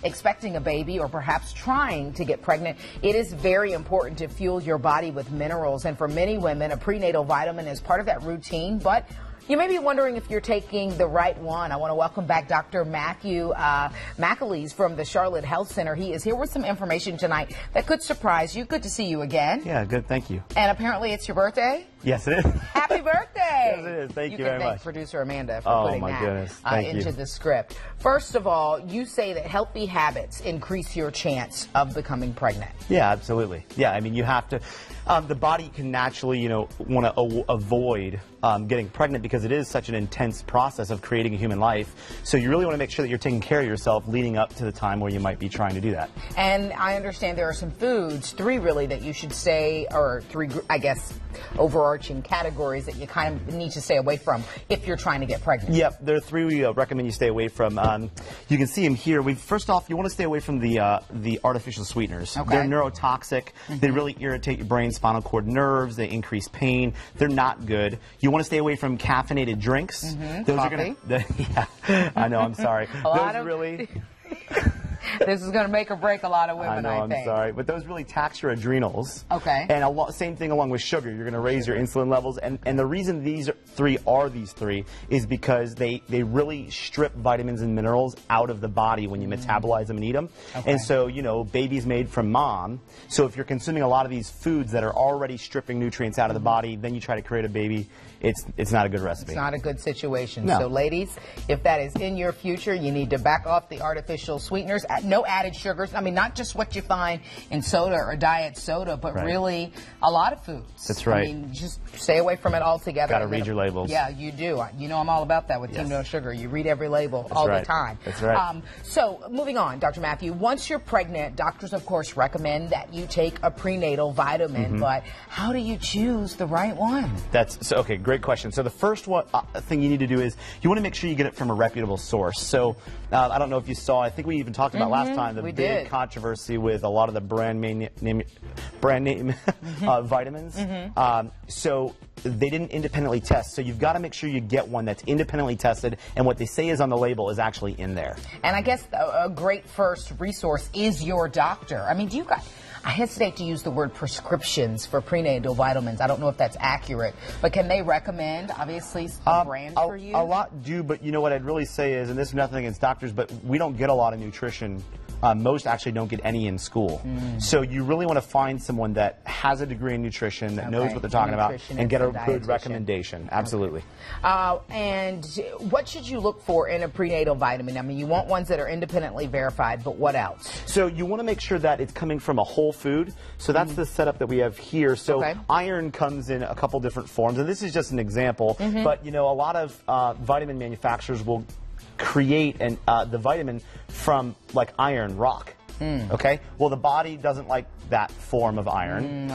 expecting a baby or perhaps trying to get pregnant, it is very important to fuel your body with minerals. And for many women, a prenatal vitamin is part of that routine, but you may be wondering if you're taking the right one. I want to welcome back Dr. Matthew McAleese from the Charlotte Health Center. He is here with some information tonight that could surprise you. Good to see you again. Yeah, good. Thank you. And apparently it's your birthday? Yes, it is. Happy birthday! Yes, it is. Thank you very can thank much. Producer Amanda for putting that into the script. First of all, you say that healthy habits increase your chance of becoming pregnant. Yeah, absolutely. Yeah, I mean, you have to. The body can naturally, want to avoid getting pregnant because it is such an intense process of creating a human life. So you really want to make sure that you're taking care of yourself leading up to the time where you might be trying to do that. And I understand there are some foods, 3 really, that you should stay, or 3, I guess, overarching categories that you kind of need to stay away from if you're trying to get pregnant. Yep, there are 3 we recommend you stay away from. You can see them here. First off, you want to stay away from the artificial sweeteners. Okay. They're neurotoxic. They really irritate your brain, spinal cord nerves. They increase pain. They're not good. You want to stay away from caffeinated drinks. Those Coffee. are going to. Yeah, I know. I'm sorry. This is going to make or break a lot of women, I think. I'm sorry. But those really tax your adrenals. Okay. And same thing along with sugar. You're going to raise your insulin levels. And the reason these 3 are these 3 is because they really strip vitamins and minerals out of the body when you metabolize them and eat them. Okay. And so, baby's made from mom. So if you're consuming a lot of these foods that are already stripping nutrients out of the body, then you try to create a baby, it's not a good recipe. It's not a good situation. No. So ladies, if that is in your future, you need to back off the artificial sweeteners. No added sugars. I mean, not just what you find in soda or diet soda, but really a lot of foods. That's right. I mean, just stay away from it altogether. Got to read your labels. Yeah, you do. I'm all about that with Team No Sugar. You read every label all the time. That's right. So moving on, Dr. Matthew, once you're pregnant, doctors, of course, recommend that you take a prenatal vitamin, but how do you choose the right one? Okay, great question. So the first thing you need to do is you want to make sure you get it from a reputable source. So I don't know if you saw, I think we even talked about last time the big controversy with a lot of the brand name vitamins. So they didn't independently test. So you've got to make sure you get one that's independently tested and what they say is on the label is actually in there. And I guess a great first resource is your doctor. I mean, I hesitate to use the word prescriptions for prenatal vitamins. I don't know if that's accurate, but can they recommend, obviously, a brand for you? A lot do, but what I'd really say is, and this is nothing against doctors, but we don't get a lot of nutrition. Most actually don't get any in school. So you really want to find someone that has a degree in nutrition, that knows what they're talking about, and get a good recommendation. Absolutely. And what should you look for in a prenatal vitamin? I mean, you want ones that are independently verified, but what else? So you want to make sure that it's coming from a whole food. So that's the setup that we have here. So iron comes in a couple different forms, and this is just an example. But a lot of vitamin manufacturers will create the vitamin from like iron rock. Okay, well the body doesn't like that form of iron.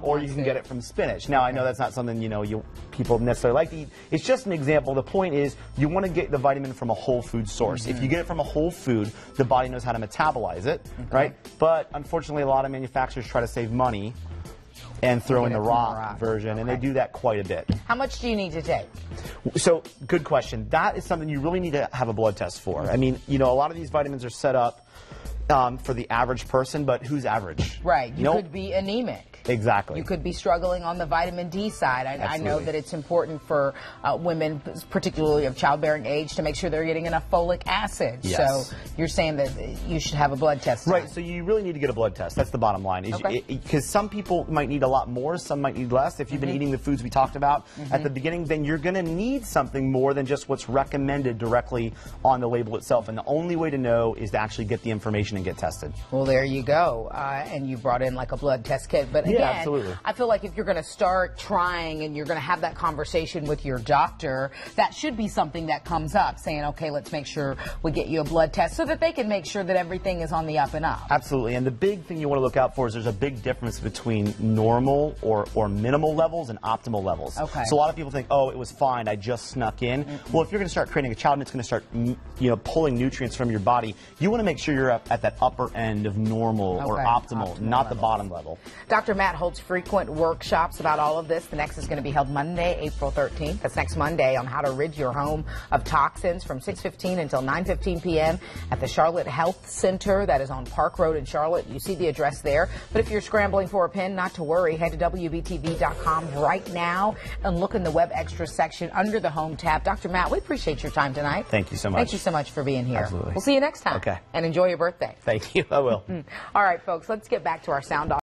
Or you can get it from spinach. Now I know that's not something people necessarily like to eat. It's just an example. The point is you want to get the vitamin from a whole food source. If you get it from a whole food, the body knows how to metabolize it, right? But unfortunately, a lot of manufacturers try to save money and throw in the rock version, and they do that quite a bit. How much do you need to take? So, good question. That is something you really need to have a blood test for. I mean, a lot of these vitamins are set up for the average person, but who's average? Right. You could be anemic. Exactly. You could be struggling on the vitamin D side. I know that it's important for women, particularly of childbearing age, to make sure they're getting enough folic acid. Yes. So you're saying that you should have a blood test. Right. So you really need to get a blood test. That's the bottom line. Because some people might need a lot more, some might need less. If you've been eating the foods we talked about at the beginning, then you're going to need something more than just what's recommended directly on the label itself. And the only way to know is to actually get the information and get tested. Well, there you go. And you brought in like a blood test kit. But again, absolutely. I feel like if you're going to start trying and you're going to have that conversation with your doctor, that should be something that comes up, saying, okay, let's make sure we get you a blood test so that they can make sure that everything is on the up and up. Absolutely. And the big thing you want to look out for is there's a big difference between normal or minimal levels and optimal levels. Okay. So a lot of people think, oh, it was fine, I just snuck in. Well, if you're going to start creating a child and it's going to start pulling nutrients from your body, you want to make sure you're at that upper end of normal or optimal, not the bottom level. Dr. Matt Matt holds frequent workshops about all of this. The next is going to be held Monday, April 13th. That's next Monday, on how to rid your home of toxins from 6:15 until 9:15 p.m. at the Charlotte Health Center. That is on Park Road in Charlotte. You see the address there. But if you're scrambling for a pen, not to worry. Head to WBTV.com right now and look in the Web Extras section under the Home tab. Dr. Matt, we appreciate your time tonight. Thank you so much. Thank you so much for being here. Absolutely. We'll see you next time. Okay. And enjoy your birthday. Thank you. I will. All right, folks, let's get back to our sound off.